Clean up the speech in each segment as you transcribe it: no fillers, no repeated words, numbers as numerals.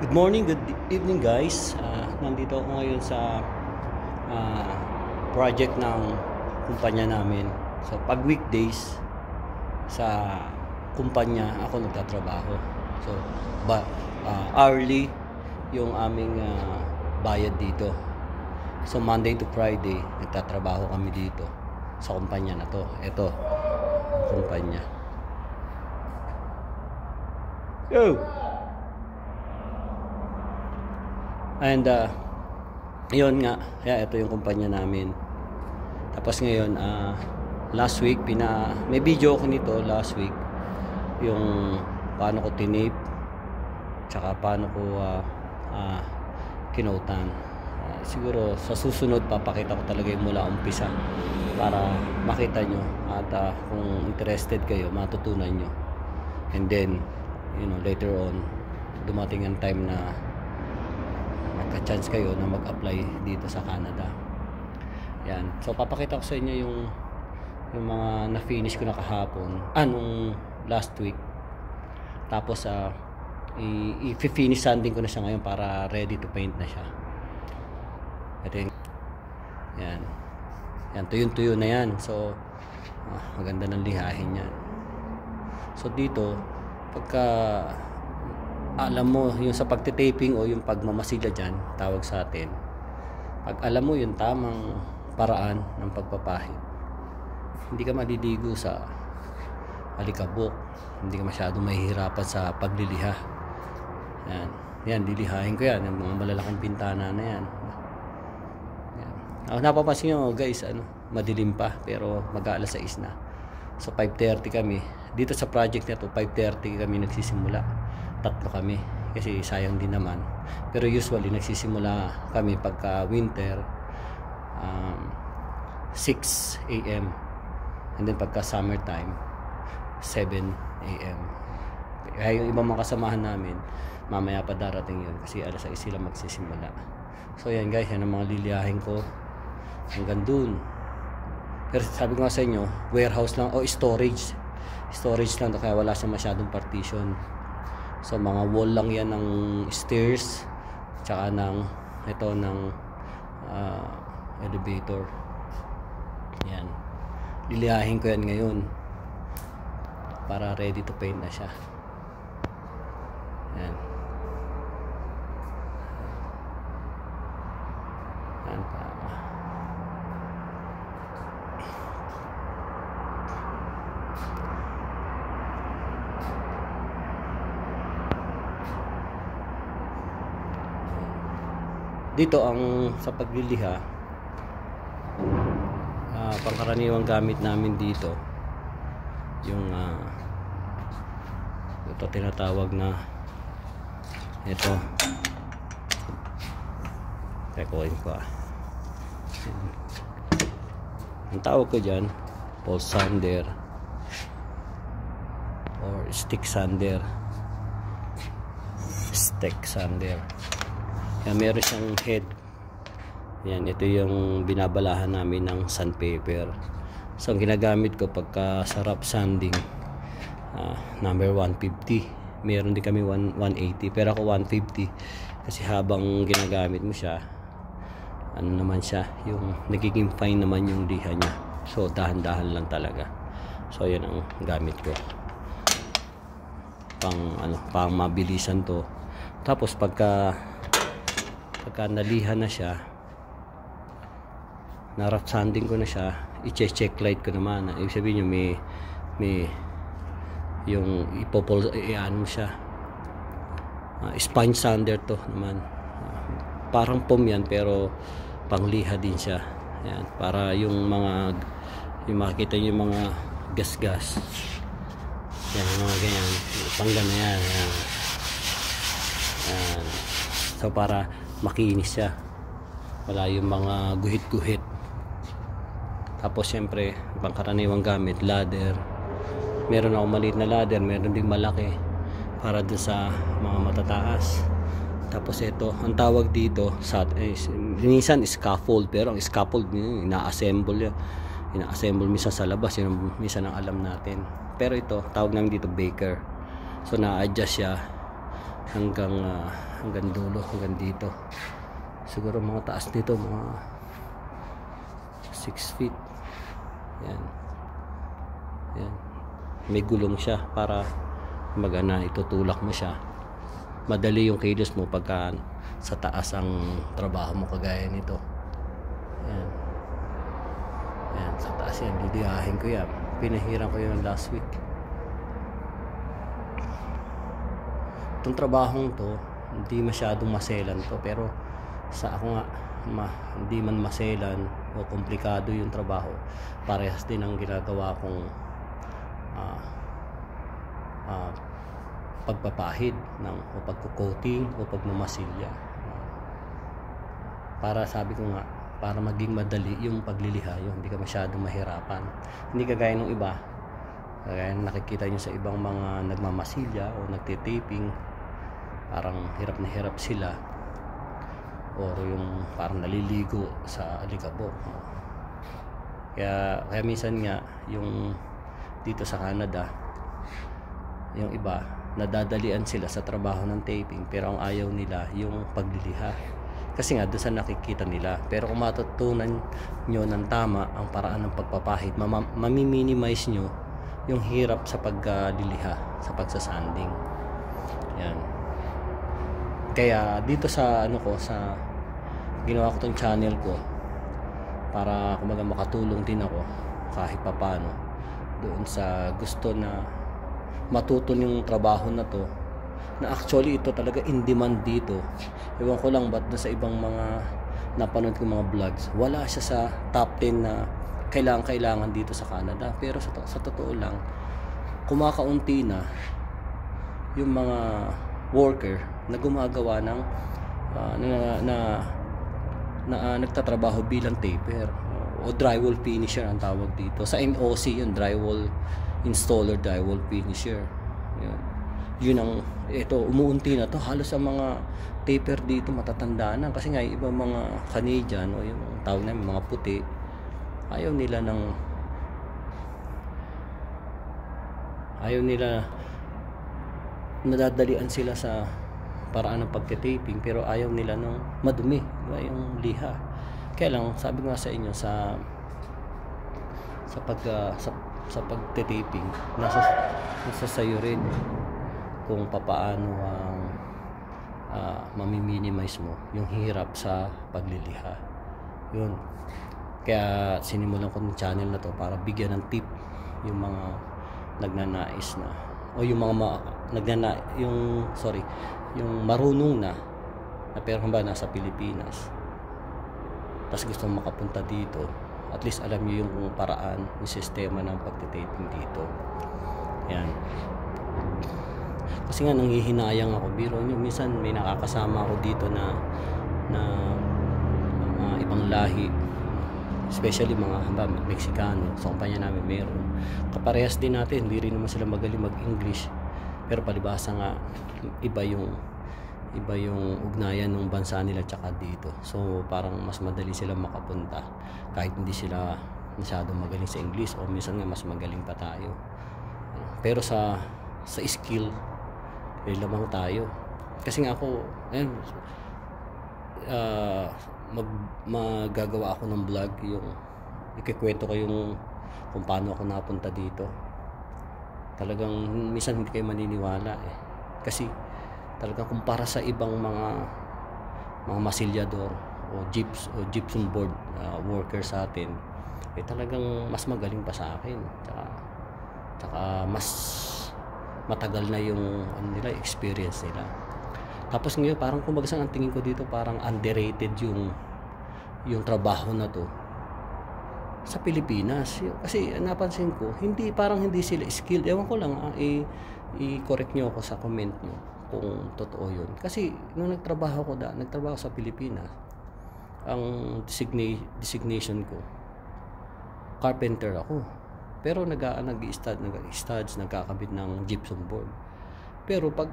Good morning, good evening guys. Nandito ako ngayon sa ah, project ng kumpanya namin. So pag weekdays sa kumpanya ako nagtatrabaho. So hourly yung aming bayad dito. So Monday to Friday nagtatrabaho kami dito sa kumpanya na to. Ito, ang kumpanya. Yo! And yun nga, kaya ito yung kumpanya namin. Tapos ngayon, last week may video ako nito last week, yung paano ko tinape tsaka paano ko kinotan. Siguro sa susunod papakita ko talaga yung mula umpisa para makita nyo at kung interested kayo matutunan nyo, and then later on dumating ang time na magka-chance kayo na mag-apply dito sa Canada. Yan. So papakita ko sa inyo yung mga na-finish ko na kahapon, nung last week. Tapos i-finish sanding ko na siya ngayon para ready to paint na siya. Ito yung, yan. Yan, tuyo na yan. So maganda ng lihahin yan. So dito pagka alam mo yung sa pagtitaping o yung pagmamasilya dyan, tawag sa atin, pag alam mo yung tamang paraan ng pagpapahid, hindi ka maliligo sa alikabok, hindi ka masyadong mahihirapan sa pagliliha. Yan, lilihain ko yan, yung mga malalaking pintana na yan. Napapansin nyo guys, madilim pa pero mag-aalas 6 na. So 5:30 kami dito sa project na to. 5:30 kami nagsisimula, tatlo kami kasi sayang din naman, pero usually nagsisimula kami pagka winter 6 AM, and then pagka summertime 7 AM. Kaya yung ibang mga kasamahan namin mamaya pa darating yun kasi alas 6 sila magsisimula. So yan guys, yan ang mga liliyahin ko hanggang dun. Pero sabi ko nga sa inyo, warehouse lang o storage lang to, kaya wala siyang masyadong partition. So mga wall lang yan ng stairs tsaka ng elevator. Yan, lilihahin ko yan ngayon para ready to paint na siya. Yan. Dito ang sa pagliliha, pangkaraniwang gamit namin dito yung ito tinatawag na ito, rekoin ko ang tawag ko dyan, pulse sander or stick sander. Yan, meron siyang head. Yan, ito yung binabalahan namin ng sandpaper. So ang ginagamit ko pagka sa rough sanding, number 150. Meron din kami 180, pero ako 150 kasi habang ginagamit mo siya, naman siya, yung nagiging fine naman yung liha niya. So dahan-dahan lang talaga. So yan ang gamit ko pang mabilisan to. Tapos pagka naliha na siya, na rough sanding ko na siya, i-check light ko naman. Ibig sabihin nyo may yung mo siya, sponge sander to naman, parang foam yan pero pangliha din siya. Yan, para yung makikita nyo yung mga gas yan, mga ganyan, panggan na yan. So para makinis siya, wala yung mga guhit-guhit. Tapos syempre pangkaraniwang gamit, ladder. Meron ako maliit na ladder, meron ding malaki para dun sa mga matataas. Tapos ito, ang tawag dito minsan scaffold, pero ang scaffold ina-assemble yan. Ina-assemble minsan sa labas, yun minsan ang alam natin. Pero ito, tawag namin dito baker. So na-adjust siya hanggang dulo, hanggang dito. Siguro mga taas dito mga 6 feet. Yan. Yan. May gulong siya para itutulak mo siya. Madali yung kilos mo pagka sa taas ang trabaho mo, kagaya nito. Yan. Yan, sa taas yan. Didiyahin ko yan. Pinahiran ko yun last week. Itong trabahong to, hindi masyadong maselan to, pero sa ako nga, hindi man maselan o komplikado yung trabaho, parehas din ang ginagawa kong pagpapahid o pagko-coating o pagmamasilya. Para sabi ko nga, para maging madali yung pagliliha, hindi ka masyadong mahirapan. Hindi kagaya ng iba, kagaya nakikita nyo sa ibang mga nagmamasilya o nagtitaping, parang hirap na hirap sila, or yung parang naliligo sa alikabok. Kaya minsan nga yung dito sa Canada, yung iba nadadalian sila sa trabaho ng taping, pero ang ayaw nila yung pagliliha, kasi nga doon sa nakikita nila. Pero kung matutunan nyo ng tama ang paraan ng pagpapahid, mami-minimize nyo yung hirap sa pagliliha, sa pagsasanding. Yan. Kaya dito sa sa ginawa ko tong channel ko, para kumbaga makatulong din ako kahit papano doon sa gusto na matuto yung trabaho na to, na actually ito talaga in demand dito. Ewan ko lang ba't sa ibang mga napanood ko mga vlogs, wala siya sa top 10 na kailangan dito sa Canada. Pero sa totoo lang, kumakaunti na yung mga worker na gumagawa ng nagtatrabaho bilang taper o drywall finisher ang tawag dito. Sa NOC yun, drywall installer, drywall finisher. Yun ang umuunti na to. Halos ang mga taper dito matatanda na, kasi nga yung ibang mga Canadian o yung tawag namin mga puti, ayaw nila nadadalian sila sa paraan ng pagtitaping, pero ayaw nila ng madumi, yung liha. Kaya lang, sabi nga sa inyo, sa pagtitaping, nasa sayo rin kung papaano ang mami-minimize mo yung hirap sa pagliliha. Yun. Kaya sinimulan ko ng channel na to para bigyan ng tip yung mga nagnanais na, o yung mga yung marunong na pero ba nasa Pilipinas, tapos gusto makapunta dito, at least alam niyo yung paraan, yung sistema ng pagtitaping dito. Yan. Kasi nga nanghihinayang ako, biro nyo, minsan may nakakasama ako dito na mga ibang lahi, especially mga Meksikano. Sa kumpanya namin meron, kaparehas din natin, hindi rin naman sila magaling mag-English, pero palibasa nga iba yung ugnayan ng bansa nila tsaka dito. So parang mas madali sila makapunta kahit hindi sila masyadong magaling sa English, o minsan nga mas magaling pa tayo. Pero sa skill lamang tayo. Kasi nga ako magagawa ako ng vlog, yung ikikwento ko yung kung paano ako napunta dito. Talagang minsan hindi kayo maniniwala kasi talagang kumpara sa ibang mga masilyador o gypsum board worker sa atin, talagang mas magaling pa sa akin, tsaka mas matagal na yung experience nila. Tapos ngayon parang kumbaga ang tingin ko dito, parang underrated yung trabaho na to sa Pilipinas. Kasi napansin ko, parang hindi sila skilled. Ewan ko lang, i-correct nyo ako sa comment nyo kung totoo yun. Kasi nung nagtrabaho sa Pilipinas, ang designation ko, carpenter ako. Pero nag-studs, nagkakabit ng gypsum board. Pero pag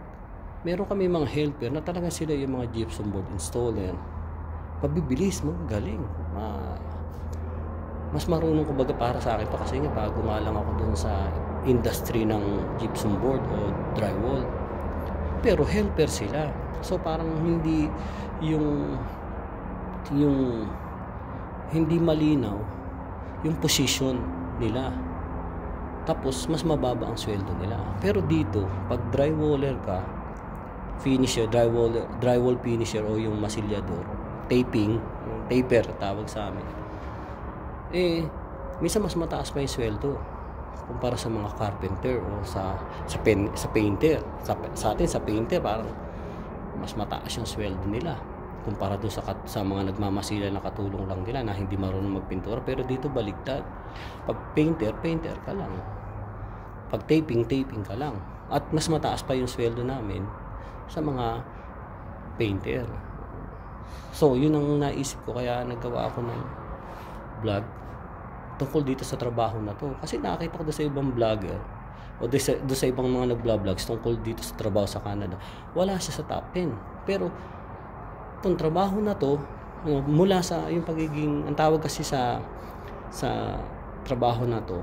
meron kami mga helper na talaga sila yung mga gypsum board installer, pabibilis mo, galing. Mas marunong kumbaga para sa akin to, kasi nga bago nga lang ako dun sa industry ng gypsum board o drywall. pero helper sila. So parang hindi yung hindi malinaw yung position nila. Tapos mas mababa ang sweldo nila. Pero dito, pag drywaller ka, finisher, drywall finisher o yung masilyador, taper tawag sa amin. Minsan mas mataas pa yung sweldo kumpara sa mga carpenter o sa painter. Sa atin sa painter parang mas mataas yung sweldo nila kumpara doon sa mga nagmamasila na katulong lang nila na hindi marunong magpintura. Pero dito baliktad. Pag painter ka lang. Pag taping ka lang. At mas mataas pa yung sweldo namin sa mga painter. So yun ang naisip ko, kaya naggawa ako ng vlog tungkol dito sa trabaho na to. Kasi nakita ko doon sa ibang vlogger o doon sa ibang mga nag-vlogs tungkol dito sa trabaho sa Canada, wala siya sa top 10. Pero itong trabaho na to, mula sa yung pagiging, ang tawag kasi sa trabaho na to,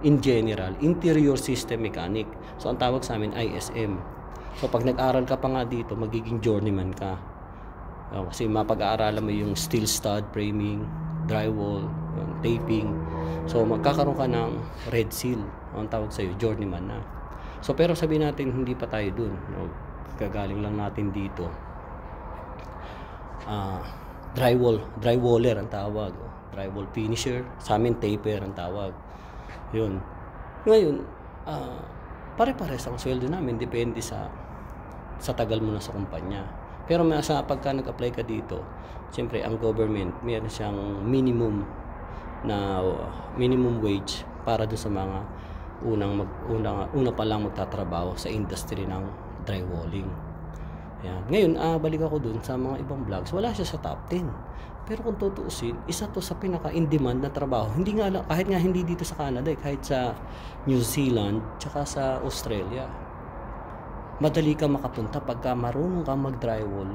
in general, interior system mechanic. So ang tawag sa amin ISM. So pag nag-aral ka pa nga dito, magiging journeyman ka. Kasi mapag-aaralan mo yung steel stud framing, drywall, taping. So magkakaroon ka ng red seal. Ang tawag sa'yo, journeyman na. So pero sabihin natin hindi pa tayo dun. Kagaling lang natin dito. Drywaller ang tawag. Drywall finisher. Sa amin taper ang tawag. Yun. Ngayon, pare-pares ang sweldo namin. Depende sa tagal mo na sa kumpanya. Pero pagka nag-apply ka dito, siyempre ang government, mayroon siyang minimum wage para doon sa mga una pa lang magtatrabaho sa industry ng drywalling. Ayan. Ngayon, balik ako dun sa mga ibang vlogs. Wala siya sa top 10. Pero kung tutuusin, isa to sa pinaka-in-demand na trabaho. Hindi nga, kahit nga hindi dito sa Canada, kahit sa New Zealand, tsaka sa Australia. Madali ka makapunta pagka marunong ka mag-drywall.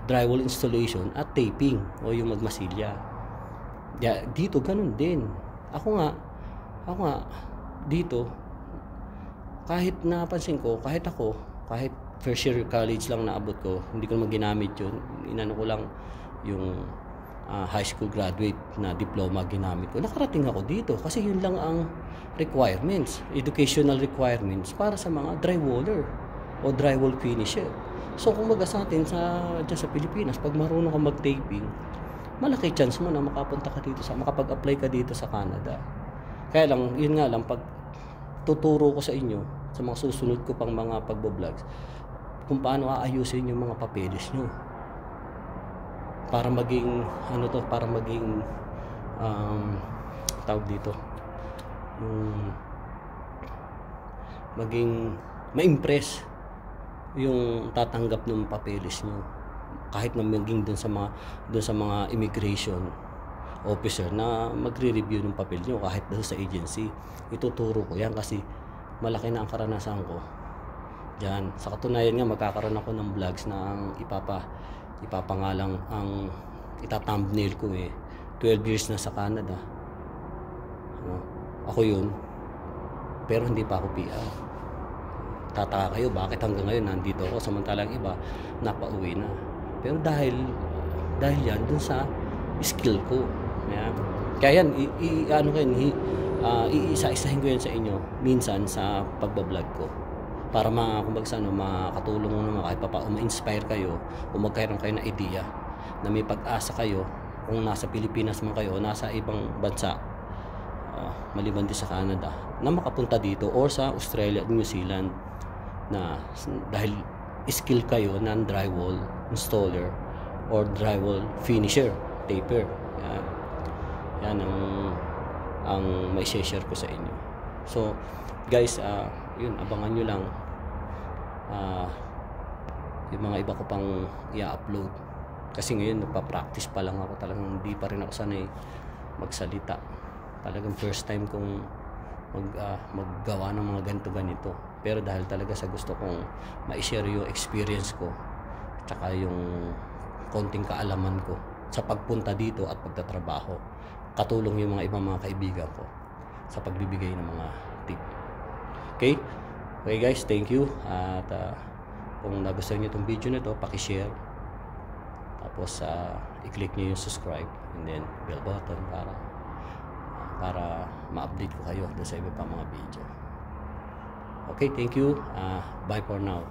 Drywall installation at taping o yung magmasilya. Dito ganun din. Ako nga dito, kahit napansin ko, kahit first year college lang naabot ko, hindi ko naman ginamit yun. Inano ko lang yung high school graduate na diploma ginamit ko. Nakarating ako dito kasi yun lang ang requirements, educational requirements para sa mga drywaller o drywall finisher. So kung sa atin dyan sa Pilipinas, pag marunong ka mag-taping, malaki chance mo na makapag-apply ka dito sa Canada. Kaya lang, yun nga lang, pag tuturo ko sa inyo sa mga susunod ko pang mga pagbo-vlogs kung paano aayusin yung mga papeles nyo para maging tawag dito, maging ma-impress yung tatanggap ng papeles nyo, kahit na maging dun sa mga immigration officer na magre-review ng papel nyo, kahit dun sa agency. Ituturo ko yan kasi malaki na ang karanasan ko dyan. Sa katunayan nga, magkakaroon ako ng vlogs na ang ipapangalang ang ita-thumbnail ko 12 years na sa Canada. Ako yun, pero hindi pa ako PR. Tataka kayo bakit hanggang ngayon nandito ako samantalang iba napauwi na. Pero dahil yan dun sa skill ko. Kaya yan, iisa-isahin ko yan sa inyo minsan sa pagbablog ko para makatulong naman kahit pa ma-inspire kayo o magkaroon kayo ng idea na may pag-asa kayo kung nasa Pilipinas man kayo o nasa ibang bansa, maliban din sa Canada, na makapunta dito or sa Australia at New Zealand na dahil skill kayo ng drywall installer or drywall finisher, taper. Yan ang may share ko sa inyo. So guys, yun, abangan nyo lang yung mga iba ko pang i-upload kasi ngayon nagpa-practice pa lang ako, talagang hindi pa rin ako sanay magsalita. Talagang first time kong maggawa ng mga ganito. Pero dahil talaga sa gusto kong ma-share yung experience ko tsaka yung konting kaalaman ko sa pagpunta dito at pagtatrabaho, katulong yung mga ibang mga kaibigan ko sa pagbibigay ng mga tip. Okay? Okay guys, thank you. At kung nagustuhan nyo itong video na ito, paki-share. Tapos i-click nyo yung subscribe and then bell button para ma-update ko kayo sa iba pa mga video. Okay, thank you. Bye for now.